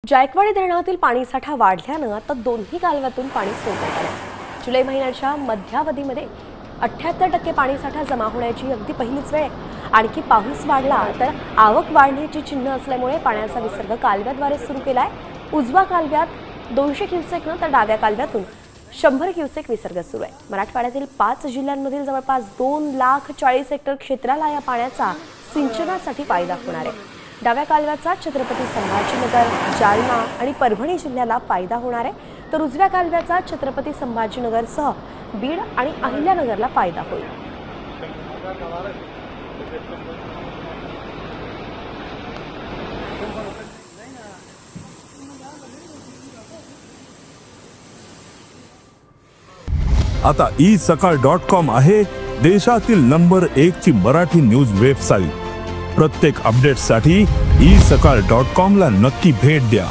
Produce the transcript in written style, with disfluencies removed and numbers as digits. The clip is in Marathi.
जायकवाडी धरणातील पाणीसाठा वाढल्यानं आता दोन्ही कालव्यातून पाणी सोडण्यात आलं। जुलै महिन्याच्या मध्यावधीमध्ये 78% पाणीसाठा जमा होण्याची अगदी पहिलीच वेळ आहे। आणखी पाऊस वाढला तर आवक वाढण्याची चिन्ह असल्यामुळे पाण्याचा विसर्ग कालव्याद्वारे सुरू केलाय। उजवा कालव्यात 200 क्युसेकनं तर डाव्या कालव्यातून 100 क्युसेक विसर्ग सुरू आहे। मराठवाड्यातील 5 जिल्ह्यांमधील जवळपास 2,40,000 हेक्टर क्षेत्राला या पाण्याचा सिंचनासाठी फायदा होणार आहे। डाव्या कालव्याचा छत्रपती संभाजीनगर, जालना आणि परभणी जिल्ह्याला फायदा होणार आहे, तर उजव्या कालव्याचा छत्रपती संभाजीनगरसह बीड आणि अहिल्यानगरला फायदा होईल। आता isakal.com आहे देशातील नंबर 1 ची मराठी न्यूज वेबसाईट। प्रत्येक अपडेटसाठी isakal.com ला नक्की भेट द्या।